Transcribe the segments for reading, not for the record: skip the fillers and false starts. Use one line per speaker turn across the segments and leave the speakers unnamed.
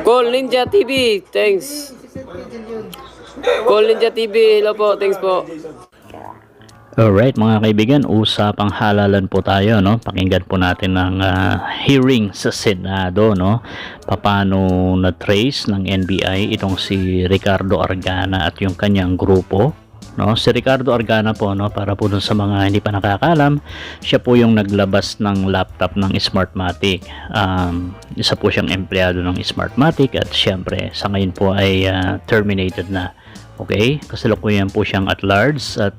Call NinjaTV, thanks. Call NinjaTV, hello po, thanks po.
Alright mga kaibigan, usapang halalan po tayo, no? Pakinggan po natin ang hearing sa Senado, no? Paano na-trace ng NBI itong si Ricardo Argana at yung kanyang grupo, no? Si Ricardo Argana po, no, para po dun sa mga hindi pa nakakalam, siya po yung naglabas ng laptop ng SMARTMATIC. Isa po siyang empleyado ng SMARTMATIC at syempre sa ngayon po ay terminated na. Okay, kasalukuyan po siyang at large at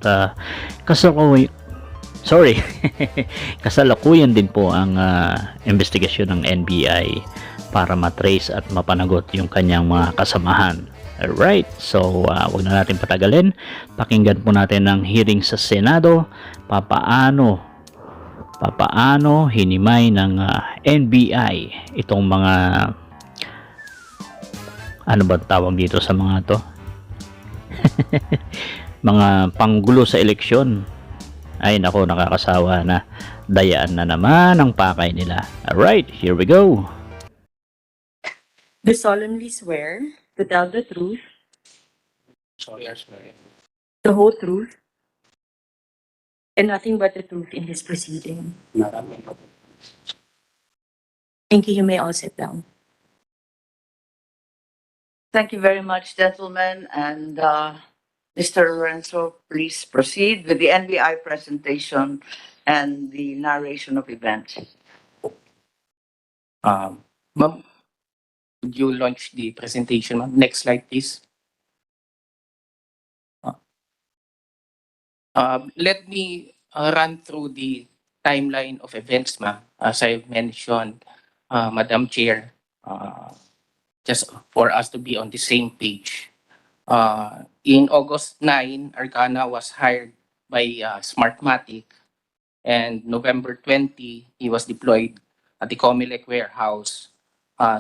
kasalukuyan din po ang investigasyon ng NBI para matrace at mapanagot yung kanyang mga kasamahan. Alright, so wag na natin patagalin. Pakinggan po natin ang hearing sa Senado. Papaano hinimay ng NBI itong mga ano ba tawag dito sa mga to? Mga panggulo sa eleksyon. Ay nako, nakakasawa na. Dayaan na naman ang pakay nila. Alright, here we go.
Do solemnly swear to tell the truth, the whole truth, and nothing but the truth in this proceeding. Thank you. You may all sit down.
Thank you very much, gentlemen. And Mr. Lorenzo, please proceed with the NBI presentation and the narration of events.
Ma'am, would you launch the presentation, ma'am? Next slide, please. Let me run through the timeline of events, ma'am. As I've mentioned, Madam Chair, just for us to be on the same page. In August 9, Argana was hired by SMARTMATIC, and November 20, he was deployed at the Comelec warehouse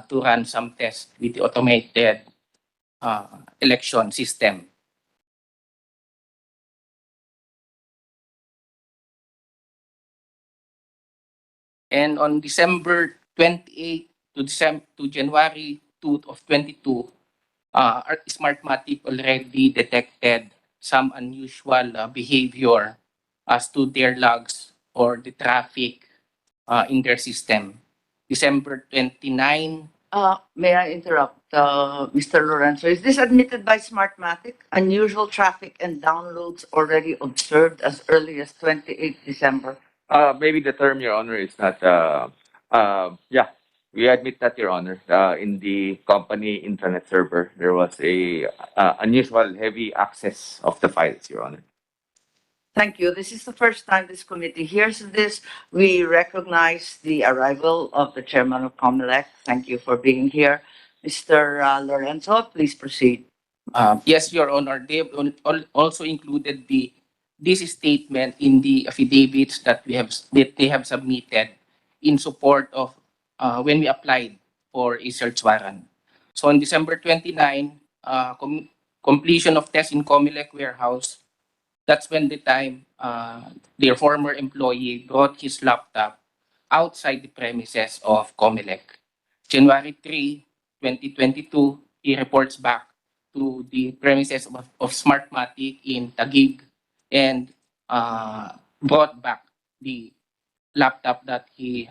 to run some tests with the automated election system. And on December 28 to January 2 of 22, our SMARTMATIC already detected some unusual behavior as to their logs or the traffic in their system. December 29.
May I interrupt, Mr. Lorenzo? Is this admitted by Smartmatic? Unusual traffic and downloads already observed as early as 28 December.
Maybe the term, Your Honor, is not, yeah, we admit that, Your Honor. In the company intranet server, there was a unusual heavy access of the files, Your Honor.
Thank you. This is the first time this committee hears this. We recognize the arrival of the chairman of Comelec. Thank you for being here. Mr. Lorenzo, please proceed.
Yes, Your Honor. They also included this statement in the affidavits that they have submitted in support of when we applied for a search warrant. So on December 29, completion of tests in Comelec warehouse. That's when the time their former employee brought his laptop outside the premises of Comelec. January 3, 2022, he reports back to the premises of SMARTMATIC in Taguig and brought back the laptop that he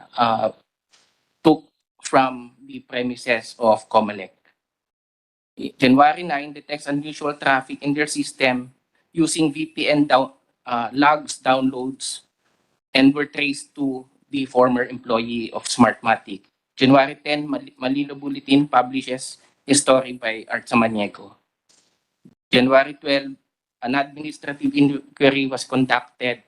took from the premises of Comelec. January 9 detects unusual traffic in their system using VPN logs downloads and were traced to the former employee of Smartmatic. January 10, Manila Bulletin publishes a story by Art Samaniego. January 12, an administrative inquiry was conducted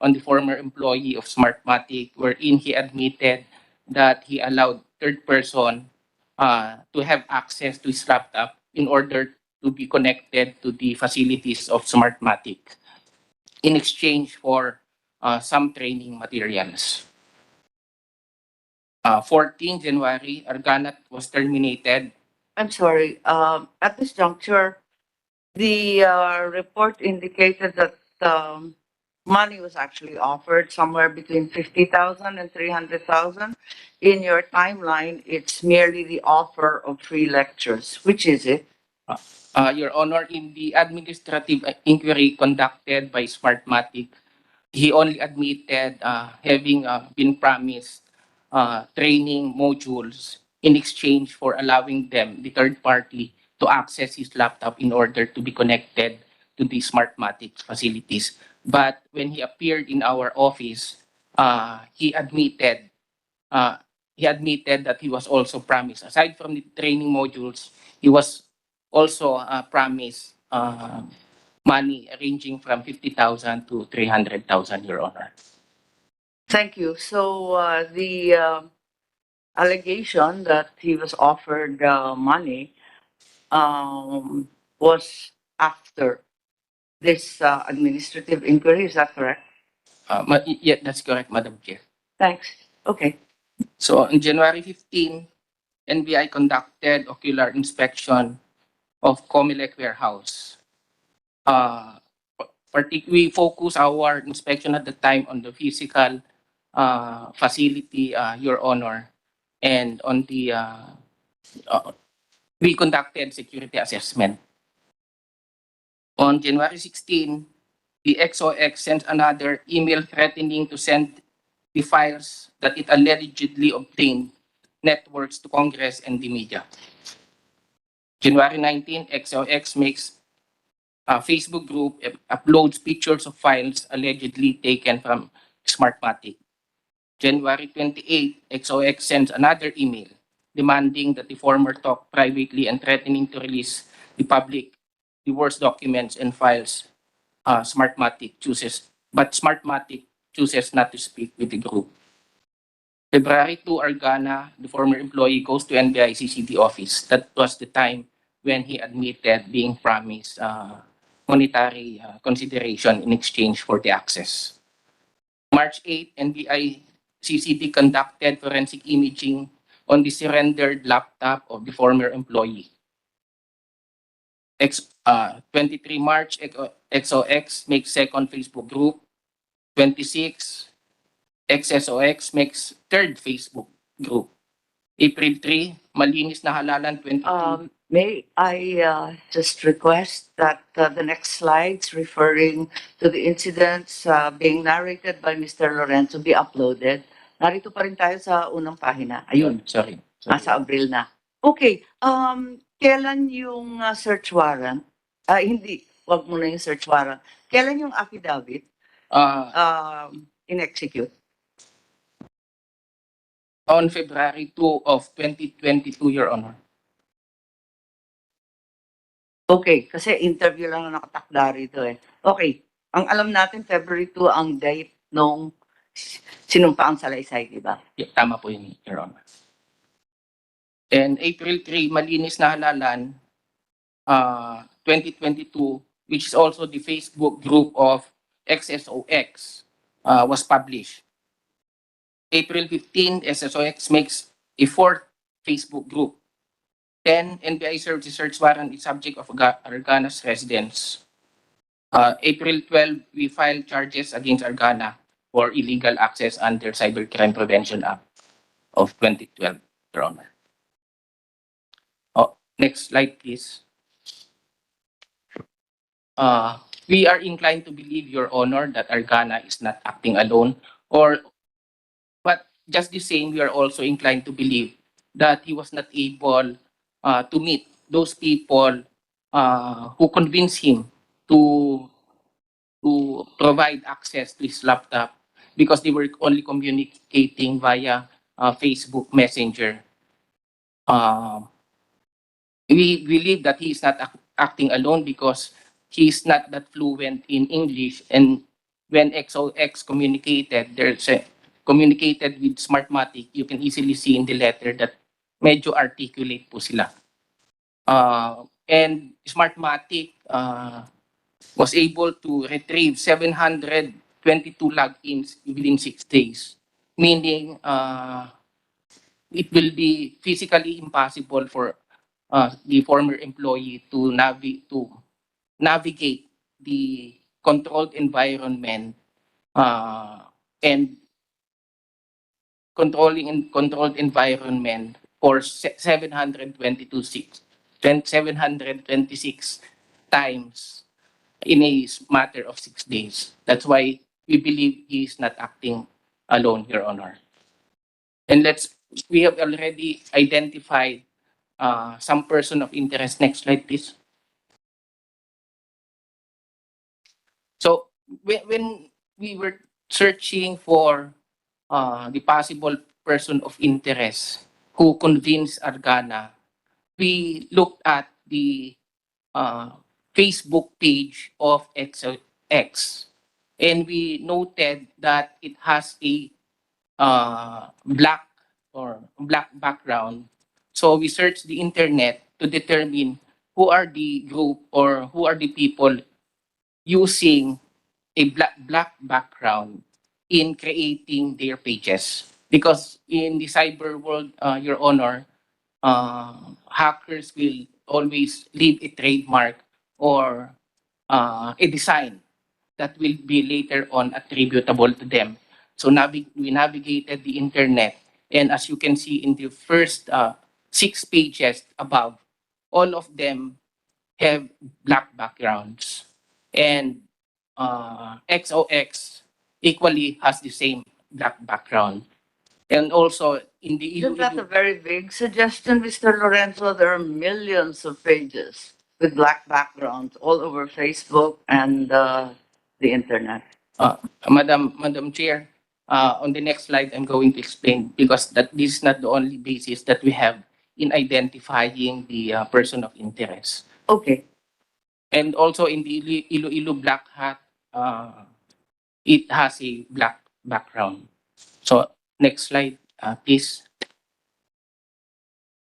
on the former employee of Smartmatic, wherein he admitted that he allowed third person to have access to his laptop in order to be connected to the facilities of Smartmatic in exchange for some training materials. 14 January, Argana was terminated.
I'm sorry. At this juncture, the report indicated that money was actually offered somewhere between 50,000 and 300,000. In your timeline, it's merely the offer of free lectures. Which is it?
Your Honor, in the administrative inquiry conducted by SMARTMATIC, he only admitted having been promised training modules in exchange for allowing them, the third party, to access his laptop in order to be connected to the SMARTMATIC facilities. But when he appeared in our office, he admitted uh, that he was also promised, aside from the training modules, he was also promised money ranging from 50,000 to 300,000, Your Honor.
Thank you. So the allegation that he was offered money was after this administrative inquiry. Is that correct?
Yeah, that's correct, Madam Chair.
Thanks. Okay.
So on January 15, NBI conducted ocular inspection of Comelec warehouse. We focus our inspection at the time on the physical facility, Your Honor, and on the we conducted security assessment. On January 16, the XOX sent another email threatening to send the files that it allegedly obtained networks to Congress and the media. January 19, XOX makes a Facebook group, uploads pictures of files allegedly taken from SMARTMATIC. January 28, XOX sends another email demanding that the former talk privately and threatening to release the public the worst documents and files SMARTMATIC chooses, but SMARTMATIC chooses not to speak with the group. February 2, Argana, the former employee, goes to NBI CCD office. That was the time when he admitted being promised monetary consideration in exchange for the access. March 8, NBI CCD conducted forensic imaging on the surrendered laptop of the former employee. 23 March, XOX makes second Facebook group. 26, XSOX makes third Facebook group. April 3, malinis na halalan 22.
May I just request that the next slides referring to the incidents being narrated by Mr. Lorenzo be uploaded? Narito pa rin tayo sa unang pahina. Ayun,
Sorry.
sa Abril na. Okay, kailan yung search warrant? Hindi, wag muna yung search warrant. Kailan yung affidavit in-execute?
On February 2 of 2022, Your Honor.
Okay, kasi interview lang na nakatakda rito eh. Okay, ang alam natin, February 2 ang date nung sinumpaang salaysay, di ba?
Yeah, tama po yun, Your Honor. And April 3, malinis na halalan 2022, which is also the Facebook group of XSOX, was published. April 15, SSOX makes a fourth Facebook group. 10, NBI serves the search warrant is subject of Argana's residence. April 12, we filed charges against Argana for illegal access under Cybercrime Prevention Act of 2012, Your Honor. Next slide, please. We are inclined to believe, Your Honor, that Argana is not acting alone, but just the same, we are also inclined to believe that he was not able to meet those people who convinced him to provide access to his laptop because they were only communicating via Facebook Messenger. We believe that he is not acting alone because he is not that fluent in English, and when XOX communicated with SMARTMATIC, you can easily see in the letter that medyo articulate po sila. And SMARTMATIC was able to retrieve 722 logins within 6 days, meaning it will be physically impossible for the former employee to navigate the controlled environment and controlled environment for 726 times in a matter of 6 days. That's why we believe he is not acting alone, Your Honor. And we have already identified some person of interest. Next slide, please. So when we were searching for the possible person of interest who convinced Argana, we looked at the uh, Facebook page of X, and we noted that it has a black or black background. So we searched the internet to determine who are the group or who are the people using a black background in creating their pages. Because in the cyber world, Your Honor, hackers will always leave a trademark or a design that will be later on attributable to them. So we navigated the internet, and as you can see in the first 6 pages above, all of them have black backgrounds. And XOX equally has the same black background. And also in the
Isn't that a very big suggestion, Mr. Lorenzo? There are millions of pages with black backgrounds all over Facebook and the internet.
Madam Chair, on the next slide, I'm going to explain because this is not the only basis that we have in identifying the person of interest.
Okay.
And also in the Iloilo Black Hat, it has a black background. So next slide, please.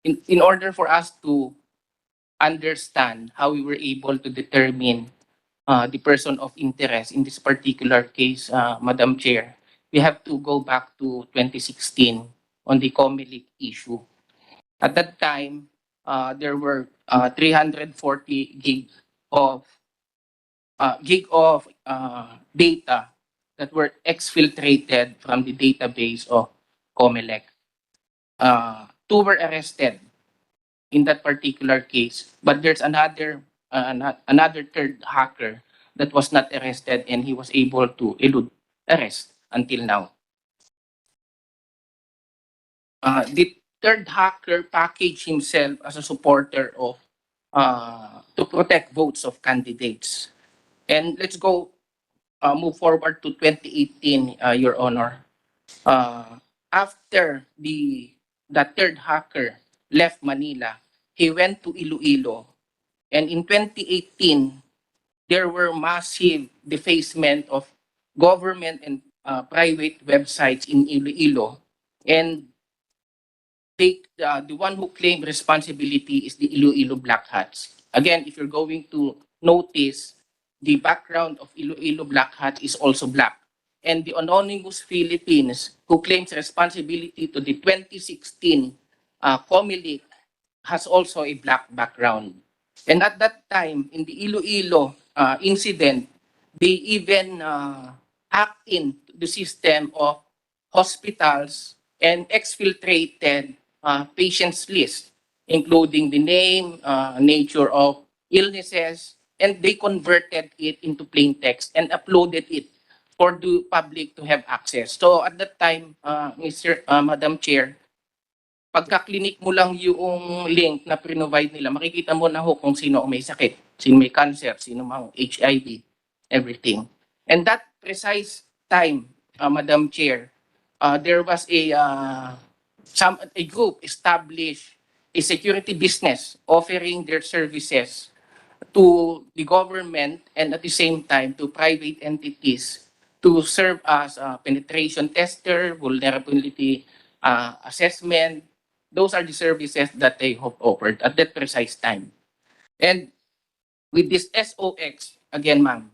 In order for us to understand how we were able to determine the person of interest in this particular case, Madam Chair, we have to go back to 2016 on the Comelec issue. At that time, there were 340 gig of data that were exfiltrated from the database of Comelec. Two were arrested in that particular case, but there's another third hacker that was not arrested, and he was able to elude arrest until now. The third hacker packaged himself as a supporter of to protect votes of candidates. And let's go move forward to 2018, Your Honor. After the third hacker left Manila, he went to Iloilo. And in 2018, there were massive defacement of government and private websites in Iloilo. And the one who claimed responsibility is the Iloilo Black Hats. Again, if you're going to notice, the background of Iloilo Black Hat is also black. And the Anonymous Philippines, who claims responsibility to the 2016 Comelec, has also a black background. And at that time, in the Iloilo incident, they even hacked into the system of hospitals and exfiltrated patients' list, including the name, nature of illnesses, and they converted it into plain text and uploaded it for the public to have access. So at that time, Madam Chair, pagka-clinic mo lang yung link na provide nila, makikita mo na ho kung sino may sakit, sino may cancer, sino mang HIV, everything. And that precise time, Madam Chair, there was a group established a security business offering their services to the government and at the same time to private entities to serve as a penetration tester, vulnerability assessment. Those are the services that they have offered at that precise time. And with this SOX, again, ma'am,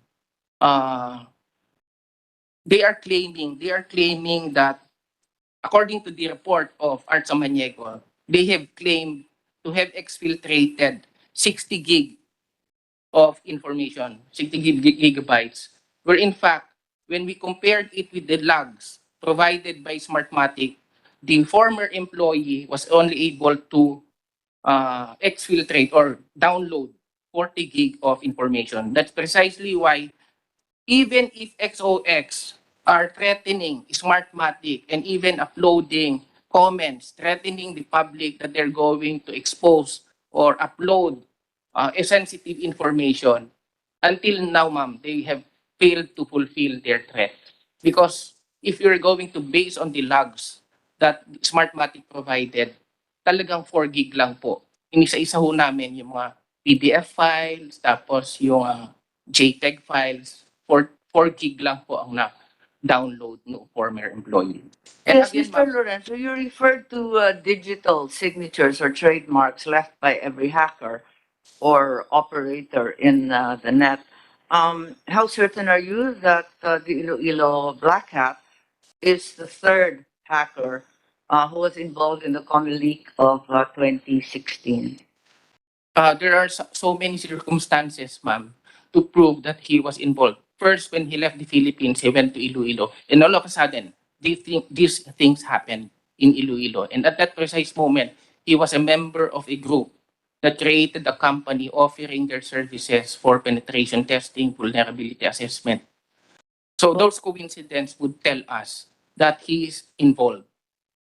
they are claiming that according to the report of Art Samaniego, they have claimed to have exfiltrated 60 gig of information, 60 gigabytes, where in fact, when we compared it with the logs provided by SMARTMATIC, the former employee was only able to exfiltrate or download 40 gig of information. That's precisely why even if XOX are threatening SMARTMATIC and even uploading comments threatening the public that they're going to expose or upload sensitive information, until now, ma'am, they have failed to fulfill their threat. Because if you're going to base on the logs that SMARTMATIC provided, talagang 4 gig lang po. Inisa-isa ho namin yung mga PDF files, tapos yung JPEG files, 4 gig lang po ang na-download no former employee. And
Yes,
again,
Mr.
ma'am,
Lorenzo, you referred to digital signatures or trademarks left by every hacker or operator in the net. How certain are you that the Iloilo Black Hat is the third hacker who was involved in the common leak of 2016?
there are so many circumstances, ma'am, to prove that he was involved. First, when he left the Philippines, he went to Iloilo, and all of a sudden, these things happened in Iloilo. And at that precise moment, he was a member of a group that created a company offering their services for penetration testing, vulnerability assessment. So those coincidences would tell us that he is involved.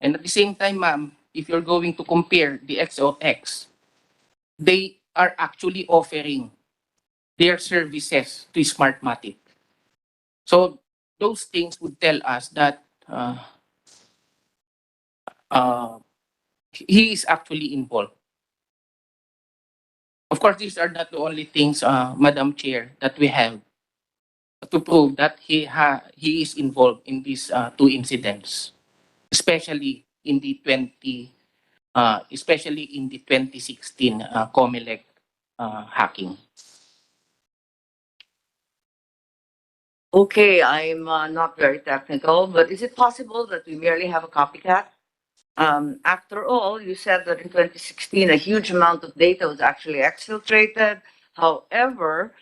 And at the same time, ma'am, if you're going to compare the XOX, they are actually offering their services to SMARTMATIC. So those things would tell us that he is actually involved. Of course, these are not the only things, Madam Chair, that we have to prove that he is involved in these two incidents, especially in the 2016 COMELEC hacking.
Okay, I'm not very technical, but is it possible that we merely have a copycat? After all, you said that in 2016, a huge amount of data was actually exfiltrated. However,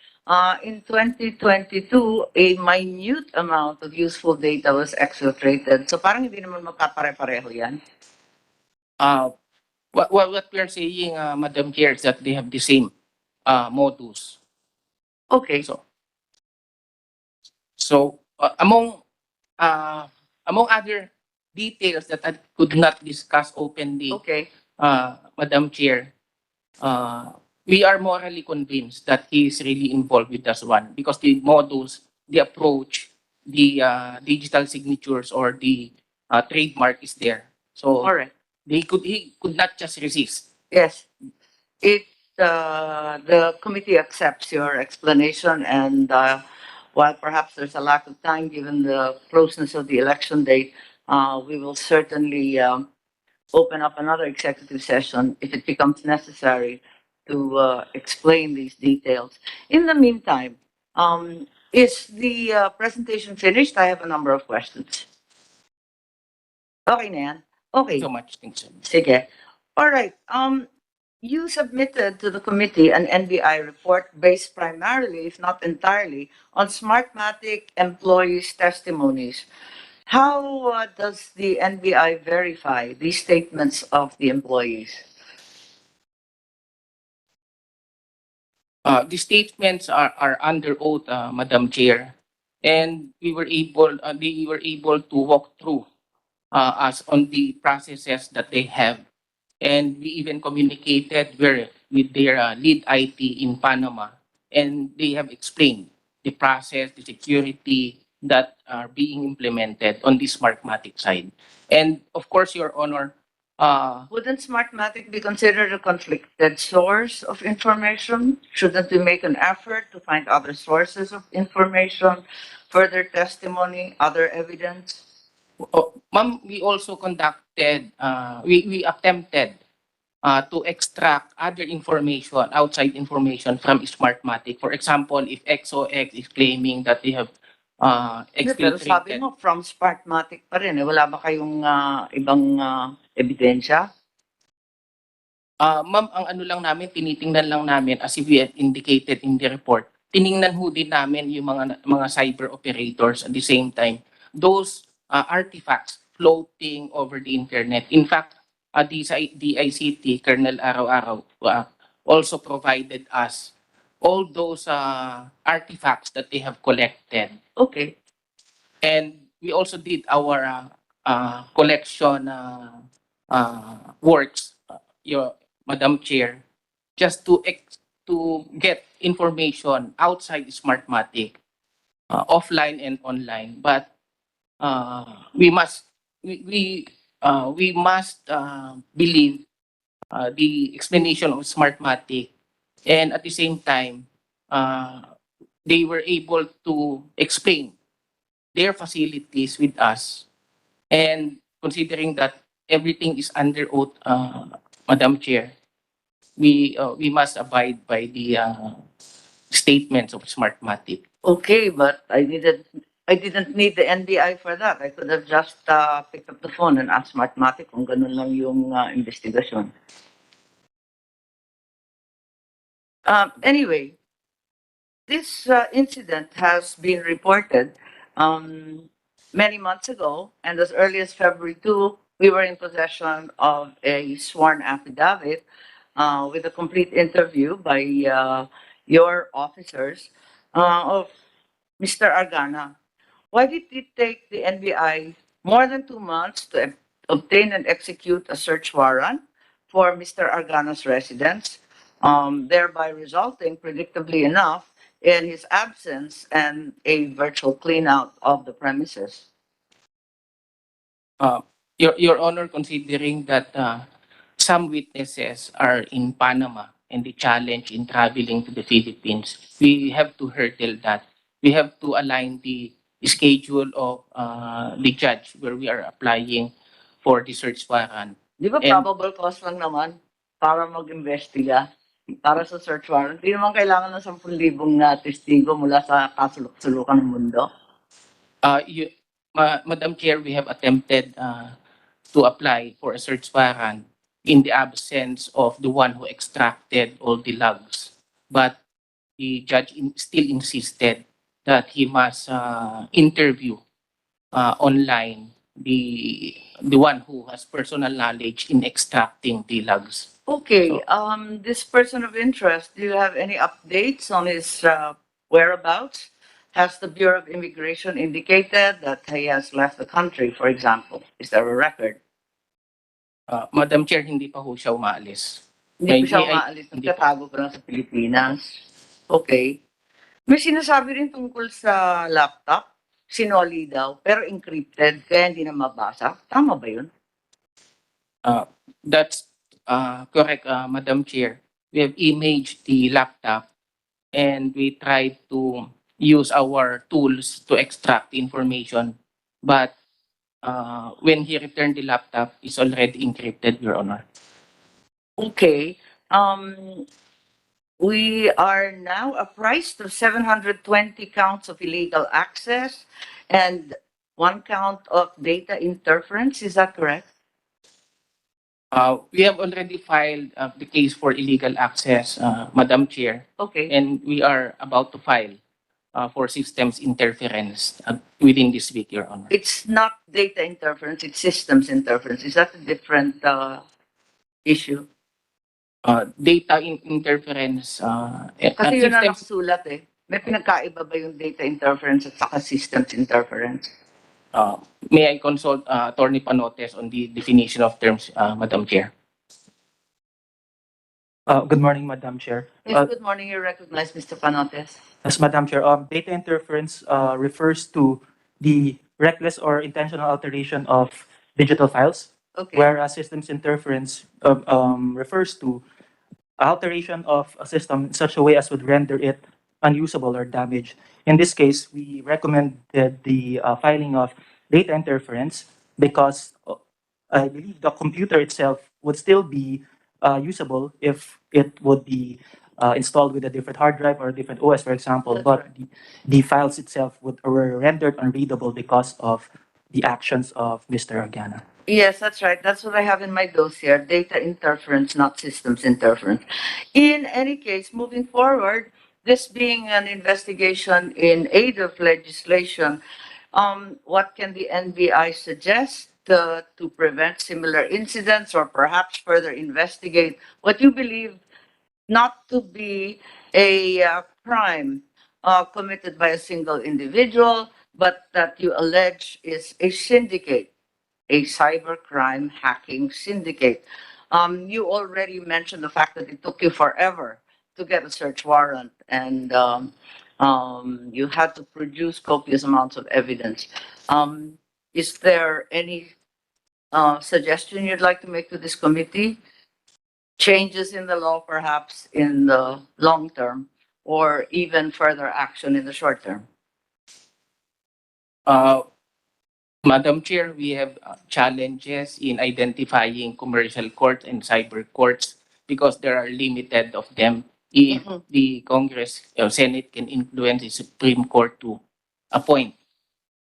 in 2022, a minute amount of useful data was exfiltrated. So parang hindi naman magkapare-pareho yan.
What we are saying, Madam Chair, is that they have the same modus.
Okay.
So among other details that I could not discuss openly,
Okay.
Madam Chair, we are morally convinced that he is really involved with this one because the modus, the approach, the digital signatures or the trademark is there. So
All right.
he could not just resist.
Yes. The committee accepts your explanation, and while perhaps there's a lack of time given the closeness of the election date, we will certainly open up another executive session if it becomes necessary to explain these details. In the meantime, is the presentation finished? I have a number of questions. Okay na yan? Okay.
So much. Thanks.
Sige. All right. You submitted to the committee an NBI report based primarily, if not entirely, on SMARTMATIC employees' testimonies. How does the NBI verify these statements of the employees?
The statements are under oath, Madam Chair, and they were able to walk through us on the processes that they have. And we even communicated with their lead IT in Panama, and they have explained the process, the security that are being implemented on the SMARTMATIC side. And of course, Your Honor,
Wouldn't SMARTMATIC be considered a conflicted source of information? Shouldn't we make an effort to find other sources of information, further testimony, other evidence?
ma'am, we also conducted, we attempted to extract other information, outside information from SMARTMATIC. For example, if XOX is claiming that they have
Pero sabi
exfiltrated.
mo, from SMARTMATIC pa rin. Wala ba kayong ibang ebidensya?
Ma'am, ang ano lang namin, tinitingnan lang namin as if we had indicated in the report tiningnan ho din namin yung mga cyber operators at the same time, those artifacts floating over the internet. In fact, the ICT, Colonel Araw-Araw, also provided us all those artifacts that they have collected.
Okay.
And we also did our collection works, your Madam Chair, just to get information outside Smartmatic, offline and online. But we must we must believe the explanation of Smartmatic, and at the same time, they were able to explain their facilities with us. And considering that everything is under oath, Madam Chair, we must abide by the statements of Smartmatic.
Okay, but I didn't need the NBI for that. I could have just picked up the phone and asked Smartmatic kung ganun lang yung investigasyon. Anyway, this incident has been reported many months ago, and as early as February 2, we were in possession of a sworn affidavit with a complete interview by your officers of Mr. Argana. Why did it take the NBI more than 2 months to obtain and execute a search warrant for Mr. Argana's residence, thereby resulting, predictably enough, in his absence and a virtual clean out of the premises?
Your Honor, considering that some witnesses are in Panama and the challenge in traveling to the Philippines, we have to hurdle that. We have to align the schedule of the judge where we are applying for the search warrant.
Di ba
And-
probable cause lang naman para mag-investiga? Para sa search warrant, hindi naman kailangan ng 10,000 na testigo mula sa kasulok-sulukan ng mundo.
Madam Chair, we have attempted to apply for a search warrant in the absence of the one who extracted all the logs. But the judge still insisted that he must interview online the one who has personal knowledge in extracting the logs.
Okay, this person of interest, do you have any updates on his whereabouts? Has the Bureau of Immigration indicated that he has left the country, for example? Is there a record?
Madam Chair, hindi pa ho siya umaalis.
Hindi pa siya
May- may-
umaalis,
hindi pa.
nagtatago pa lang sa Pilipinas. Okay. May sinasabi rin tungkol sa laptop, sinoli daw, pero encrypted, kaya hindi na mabasa. Tama ba yun?
That's correct, Madam Chair. We have imaged the laptop and we tried to use our tools to extract the information. But when he returned the laptop, it's already encrypted, Your Honor.
Okay. We are now apprised of 720 counts of illegal access and 1 count of data interference. Is that correct?
We have already filed the case for illegal access, Madam Chair,
Okay.
and we are about to file for systems interference within this week, Your Honor.
It's not data interference, it's systems interference. Is that a different issue?
Data interference
Kasi yun ang
systems.
nakasulat eh. May pinagkaiba ba yung data interference at saka systems interference?
May I consult Attorney Panotes on the definition of terms, Madam Chair?
Good morning, Madam Chair.
Yes, good morning. You recognize Mr. Panotes.
As Madam Chair, data interference refers to the reckless or intentional alteration of digital files,
Okay.
whereas systems interference refers to alteration of a system in such a way as would render it unusable or damaged. In this case, we recommended the filing of data interference because I believe the computer itself would still be usable if it would be installed with a different hard drive or a different OS, for example,
That's
but the files itself were rendered unreadable because of the actions of Mr. Argana.
Yes, that's right. That's what I have in my dossier, data interference, not systems interference. In any case, moving forward, this being an investigation in aid of legislation, what can the NBI suggest to prevent similar incidents or perhaps further investigate what you believe not to be a crime committed by a single individual, but that you allege is a syndicate, a cybercrime hacking syndicate? You already mentioned the fact that it took you forever to get a search warrant, and you had to produce copious amounts of evidence. Is there any suggestion you'd like to make to this committee? Changes in the law, perhaps in the long term, or even further action in the short term?
Uh, Madam Chair, we have challenges in identifying commercial courts and cyber courts because there are limited of them. If
Mhm.
the Congress or Senate can influence the Supreme Court to appoint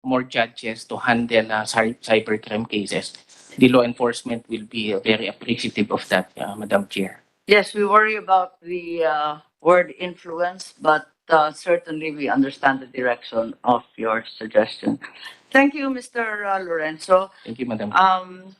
more judges to handle cybercrime cases, the law enforcement will be very appreciative of that, Madam Chair.
Yes, we worry about the word influence, but certainly we understand the direction of your suggestion. Thank you, Mr. Lorenzo.
Thank you, Madam Chair.